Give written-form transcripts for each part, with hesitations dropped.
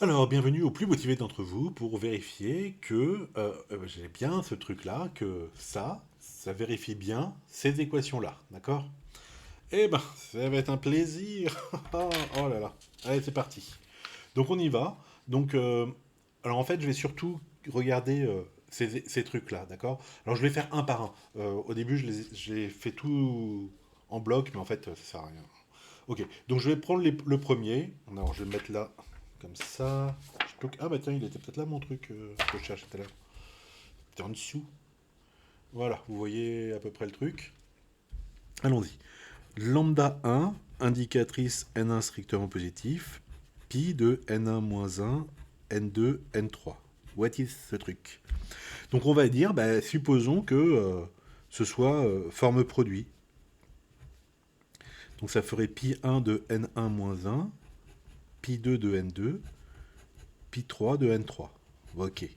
Alors, bienvenue au plus motivé d'entre vous pour vérifier que j'ai bien ce truc-là, que ça vérifie bien ces équations-là, d'accord? Eh ben, ça va être un plaisir. Oh là là. Allez, c'est parti. Donc on y va. Donc, alors en fait, je vais surtout regarder ces trucs-là, d'accord? Alors je vais faire un par un. Au début, j'ai fait tout en bloc, mais en fait, ça sert à rien. Ok, donc je vais prendre le premier. Alors je vais le mettre là, comme ça. Ah bah tiens, il était peut-être là mon truc que je cherchais tout à l'heure. C'était en dessous. Voilà, vous voyez à peu près le truc. Allons-y. Lambda 1, indicatrice N1 strictement positif, pi de N1 moins 1, N2, N3. What is ce truc? Donc on va dire, bah, supposons que ce soit forme produit. Donc ça ferait pi 1 de N1 moins 1, pi 2 de N2, pi 3 de N3. Ok.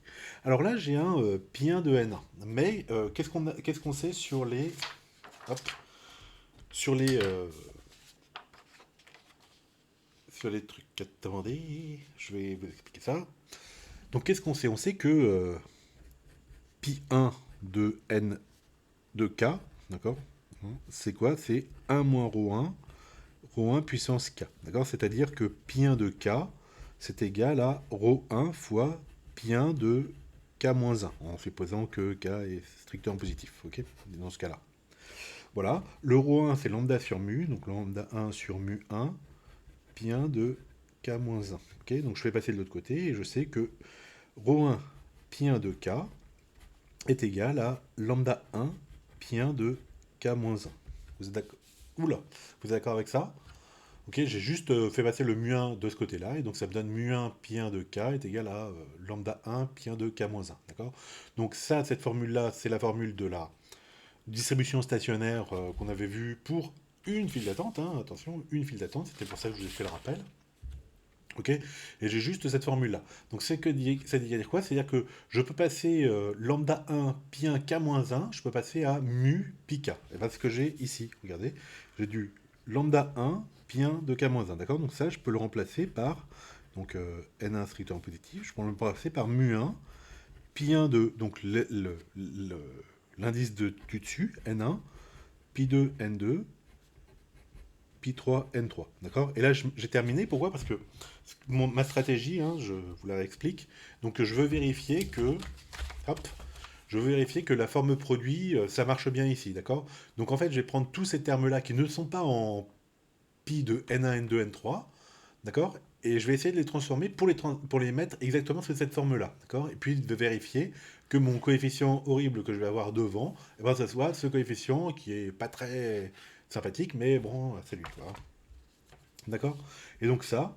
Alors là, j'ai un pi 1 de N1. Mais qu'est-ce qu'on sait sur les... Hop, sur les... euh, sur les trucs. Attendez, je vais vous expliquer ça. Donc qu'est-ce qu'on sait? On sait que pi 1 de N de K, d'accord? C'est quoi? C'est 1 moins rho 1 puissance K. D'accord? C'est-à-dire que pi 1 de K, c'est égal à rho 1 fois pi 1 de K moins 1, en supposant que K est strictement positif, ok? Dans ce cas-là. Voilà. Le rho 1, c'est lambda sur mu, donc lambda 1 sur mu 1, pi 1 de K moins 1. Ok? Donc je fais passer de l'autre côté et je sais que rho 1 pi 1 de K est égal à lambda 1 pi 1 de K moins 1. Vous êtes d'accord? Oula, vous êtes d'accord avec ça? Ok, j'ai juste fait passer le mu1 de ce côté-là, et donc ça me donne mu1 pi 1 de k est égal à lambda 1 pi 1 de k moins 1, d'accord? Donc ça, cette formule-là, c'est la formule de la distribution stationnaire qu'on avait vue pour une file d'attente, hein, attention, une file d'attente, c'était pour ça que je vous ai fait le rappel. Ok. Et j'ai juste cette formule-là. Donc ça dit dire quoi? C'est-à-dire que je peux passer lambda 1 pi 1 k moins 1, je peux passer à mu pi k. Et bien ce que j'ai ici, regardez, j'ai du lambda 1 pi 1 de k moins 1, d'accord? Donc ça, je peux le remplacer par, donc n1 strictement positif, je peux le remplacer par mu 1 pi 1 de, donc l'indice du dessus, n1, pi 2 n2, pi 3 n3, d'accord? Et là, j'ai terminé. Pourquoi? Parce que ma stratégie, hein, je vous la réexplique. Donc, je veux vérifier que, hop, je veux vérifier que la forme produit, ça marche bien ici, d'accord? Donc, en fait, je vais prendre tous ces termes-là qui ne sont pas en pi de n1, n2, n3, d'accord? Et je vais essayer de les transformer pour les mettre exactement sur cette forme-là, d'accord? Et puis de vérifier que mon coefficient horrible que je vais avoir devant, eh ben, ça soit ce coefficient qui est pas très sympathique, mais bon, c'est lui, quoi. D'accord? Et donc ça,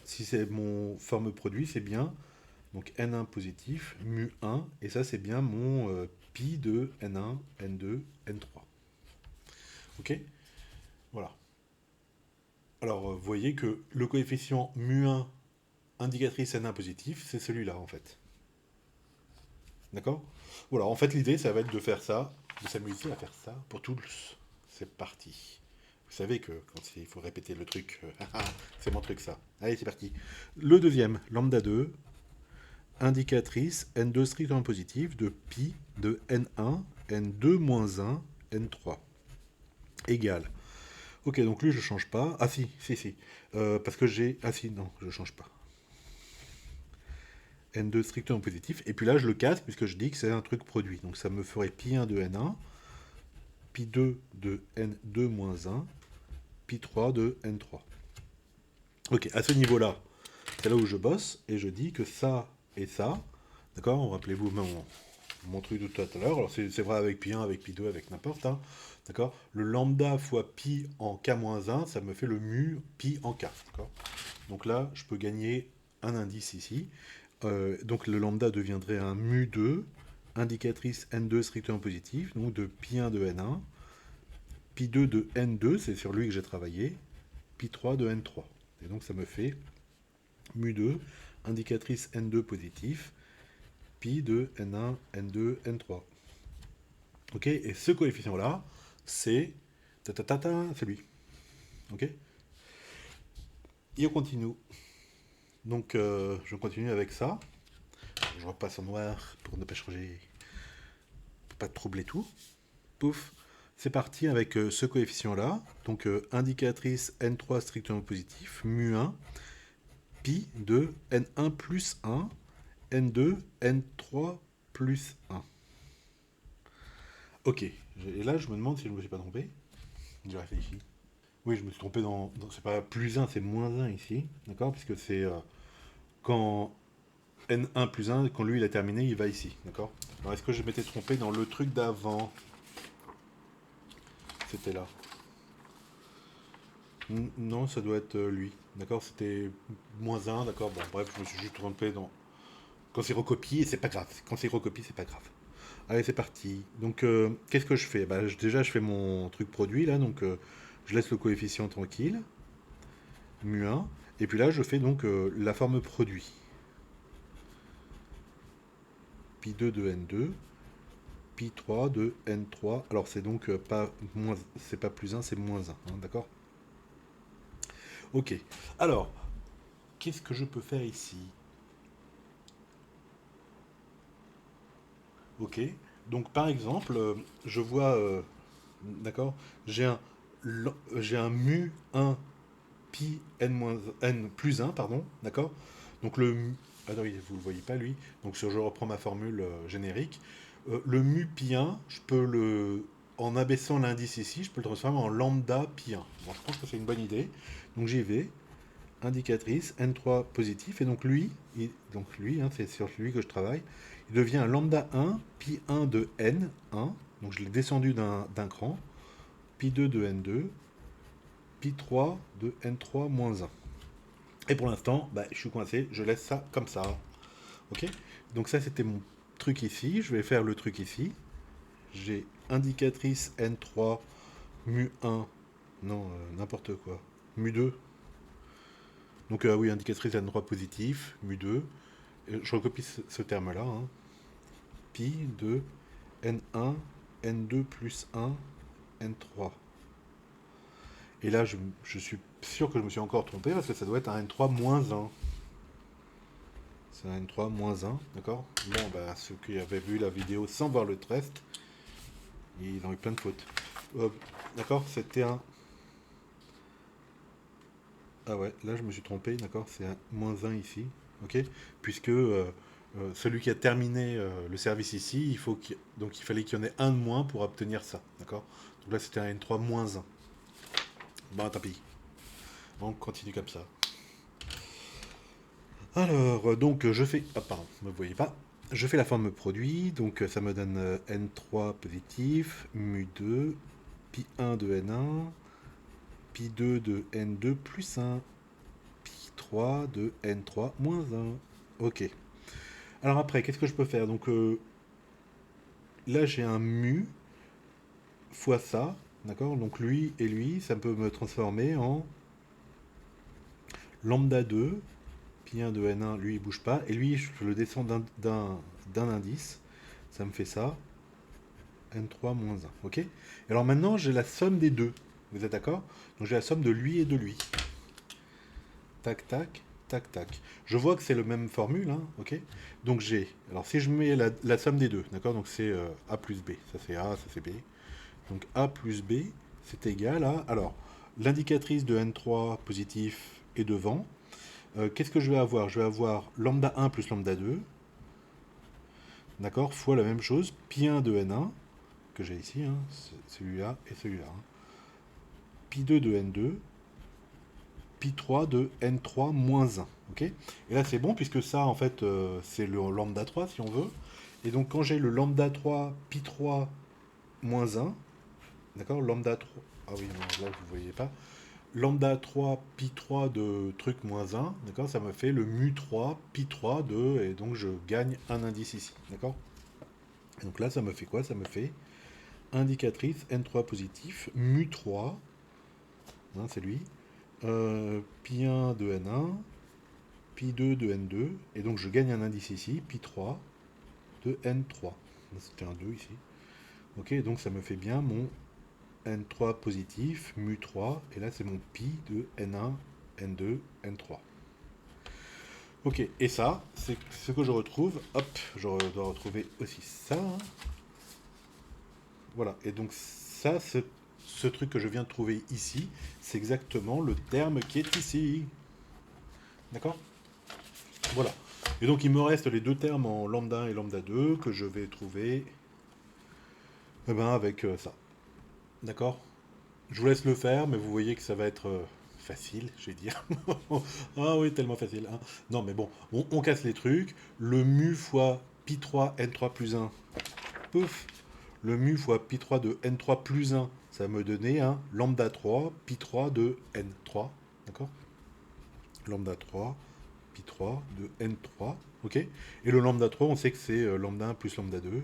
si c'est mon forme produit, c'est bien donc n1 positif, mu1, et ça c'est bien mon pi de n1, n2, n3. Ok? Voilà. Alors vous voyez que le coefficient mu1 indicatrice n1 positif, c'est celui-là en fait. D'accord? Voilà, en fait l'idée ça va être de faire ça, de s'amuser à faire ça pour tous. C'est parti. Vous savez que quand il faut répéter le truc, c'est mon truc ça. Allez, c'est parti. Le deuxième, lambda 2, indicatrice N2 strictement positif de pi de N1, N2 moins 1, N3 égale. Ok, donc lui je change pas. Ah si. Parce que j'ai... Ah si, non, je change pas. N2 strictement positif. Et puis là je le casse puisque je dis que c'est un truc produit. Donc ça me ferait pi 1 de N1, pi 2 de N2 moins 1, pi 3 de N3. Ok, à ce niveau-là, c'est là où je bosse et je dis que ça et ça, d'accord? Rappelez-vous mon truc de tout à l'heure. Alors c'est vrai avec pi 1, avec pi 2, avec n'importe, hein, d'accord? Le lambda fois pi en k-1, ça me fait le mu pi en k, d'accord? Donc là, je peux gagner un indice ici. Donc le lambda deviendrait un mu 2, indicatrice n2 strictement positif, donc de pi 1 de n1, pi 2 de n2, c'est sur lui que j'ai travaillé, pi 3 de n3. Et donc ça me fait mu2, indicatrice n2 positif, pi de n1, n2, n3. Ok? Et ce coefficient-là, c'est... C'est lui. Ok? Et on continue. Donc je continue avec ça. Je repasse en noir pour ne pas changer, pour pas troubler tout. Pouf, c'est parti avec ce coefficient-là. Donc indicatrice N3 strictement positif, mu1, pi de N1 plus 1, N2, N3 plus 1. Ok, et là je me demande si je ne me suis pas trompé. J'ai réfléchi. Oui, je me suis trompé c'est pas plus 1, c'est moins 1 ici, d'accord? Puisque c'est quand N1 plus 1, quand lui il a terminé, il va ici, d'accord? Alors est-ce que je m'étais trompé dans le truc d'avant? C'était là. Non, ça doit être lui, d'accord? C'était moins 1, d'accord? Bon, bref, je me suis juste trompé dans. Quand c'est recopié, c'est pas grave. Quand c'est recopié, c'est pas grave. Allez, c'est parti. Donc, qu'est-ce que je fais? Bah, déjà, je fais mon truc produit, là, donc je laisse le coefficient tranquille, mu1, et puis là, je fais donc la forme produit. Pi2 de n2, pi3 de n3. Alors, c'est donc pas moins, c'est pas plus 1, c'est moins 1, hein, d'accord? Ok. Alors, qu'est-ce que je peux faire ici? Ok. Donc, par exemple, je vois, d'accord, j'ai un, j'ai un mu 1 pi n plus 1, pardon, d'accord. Donc ah non, vous le voyez pas lui. Donc si je reprends ma formule générique, le mu pi 1, je peux en abaissant l'indice ici, je peux le transformer en lambda pi 1. Bon, je pense que c'est une bonne idée. Donc j'y vais, indicatrice n3 positif, et donc lui, hein, c'est sur lui que je travaille, il devient lambda 1 pi 1 de n 1. Donc je l'ai descendu d'un cran, pi 2 de n2, pi 3 de n3 moins 1. Et pour l'instant, bah, je suis coincé, je laisse ça comme ça. Ok. Donc ça, c'était mon truc ici. Je vais faire le truc ici. J'ai indicatrice N3, mu1, non, n'importe quoi. Mu2. Donc oui, indicatrice N3 positif, mu2. Je recopie ce terme-là. Hein. Pi de N1, N2 plus 1, N3. Et là, je suis sûr que je me suis encore trompé parce que ça doit être un N3 moins 1. C'est un N3 moins 1, d'accord? Bon, bah, ceux qui avaient vu la vidéo sans voir le test, ils ont eu plein de fautes. D'accord, c'était un. Ah ouais, là je me suis trompé, d'accord, c'est un moins 1 ici, ok? Puisque celui qui a terminé le service ici, donc il fallait qu'il y en ait un de moins pour obtenir ça, d'accord? Donc là c'était un N3 moins 1. Bon, tant pis. On continue comme ça. Alors, donc je fais. Ah, pardon, ne me voyez pas. Je fais la forme produit, donc ça me donne N3 positif, mu2, pi1 de N1, pi2 de N2 plus 1, pi3 de N3 moins 1. Ok. Alors après, qu'est-ce que je peux faire? Donc là, j'ai un mu fois ça, d'accord? Donc lui et lui, ça peut me transformer en lambda 2, pi1 de N1, lui il bouge pas, et lui, je le descends d'un indice, ça me fait ça, N3 moins 1, ok? Et alors maintenant, j'ai la somme des deux, vous êtes d'accord? Donc j'ai la somme de lui et de lui. Tac, tac, tac, tac. Je vois que c'est le même formule, hein, ok? Donc j'ai, alors si je mets la somme des deux, d'accord? Donc c'est A plus B, ça c'est A, ça c'est B. Donc A plus B, c'est égal à, alors, l'indicatrice de N3 positif est devant. Qu'est-ce que je vais avoir? Je vais avoir lambda 1 plus lambda 2, d'accord? Fois la même chose, pi 1 de N1, que j'ai ici, hein, celui-là et celui-là. Hein. Pi 2 de N2, pi 3 de N3 moins 1. Ok. Et là, c'est bon, puisque ça, en fait, c'est le lambda 3, si on veut. Et donc, quand j'ai le lambda 3, pi 3 moins 1, d'accord, lambda 3, ah oui, non, là, vous ne voyez pas, lambda 3, pi 3 de truc moins 1, d'accord, ça me fait le mu 3, pi 3 de, et donc je gagne un indice ici, d'accord. Donc là, ça me fait quoi? Ça me fait indicatrice N3 positif, mu 3, hein, c'est lui, pi 1 de N1, pi 2 de N2, et donc je gagne un indice ici, pi 3 de N3. C'était un 2 ici. Ok, donc ça me fait bien mon N3 positif, mu 3, et là c'est mon pi de N1, N2, N3. Ok, et ça, c'est ce que je retrouve. Hop, dois retrouver aussi ça, hein. Voilà, et donc ça, ce truc que je viens de trouver ici, c'est exactement le terme qui est ici. D'accord? Voilà. Et donc il me reste les deux termes en lambda 1 et lambda 2 que je vais trouver eh ben, avec ça. D'accord? Je vous laisse le faire, mais vous voyez que ça va être facile, je vais dire. Ah oui, tellement facile, hein. Non, mais bon, on casse les trucs. Le mu fois pi3 n3 plus 1, pouf. Le mu fois pi3 de n3 plus 1, ça va me donner un lambda 3, pi3 de n3. D'accord? Lambda 3, pi3 de n3. Ok? Et le lambda 3, on sait que c'est lambda 1 plus lambda 2.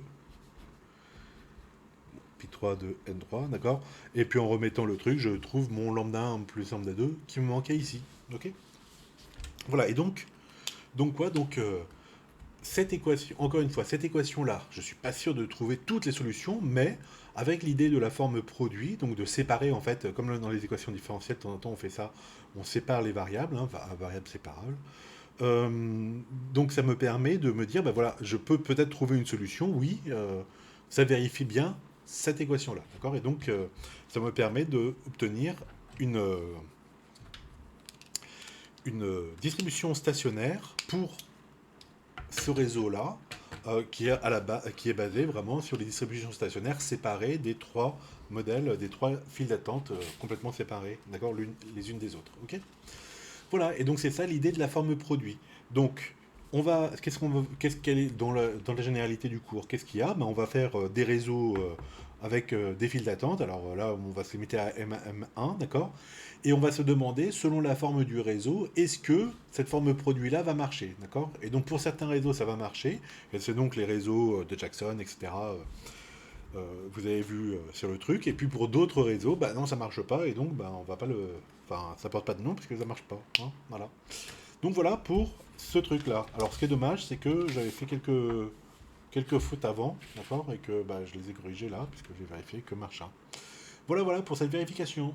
Pi3 de n3, d'accord? Et puis en remettant le truc, je trouve mon lambda 1 plus lambda 2 qui me manquait ici. Ok? Voilà, et donc quoi? Donc cette équation, encore une fois, cette équation-là, je ne suis pas sûr de trouver toutes les solutions, mais avec l'idée de la forme produit, donc de séparer en fait, comme dans les équations différentielles, de temps en temps on fait ça, on sépare les variables, hein, variables séparables. Donc ça me permet de me dire, ben voilà, je peux peut-être trouver une solution, oui, ça vérifie bien cette équation-là, d'accord? Et donc ça me permet d'obtenir une distribution stationnaire pour ce réseau-là, qui est basé vraiment sur les distributions stationnaires séparées des trois modèles, des trois files d'attente complètement séparées, d'accord, les unes des autres, ok? Voilà, et donc c'est ça l'idée de la forme produit. Donc, qu'est-ce qu'elle est dans la généralité du cours? Qu'est-ce qu'il y a? Ben, on va faire des réseaux avec des files d'attente. Alors là, on va se limiter à M1, d'accord? Et on va se demander, selon la forme du réseau, est-ce que cette forme produit-là va marcher, d'accord? Et donc pour certains réseaux, ça va marcher. Et c'est donc les réseaux de Jackson, etc. Vous avez vu sur le truc. Et puis pour d'autres réseaux, bah non, ça marche pas. Et donc, bah, on va pas le. Enfin, ça porte pas de nom parce que ça marche pas, hein, voilà. Donc voilà pour ce truc-là. Alors, ce qui est dommage, c'est que j'avais fait quelques fautes avant, d'accord, et que bah, je les ai corrigées là, puisque j'ai vérifié que machin. Voilà, voilà pour cette vérification.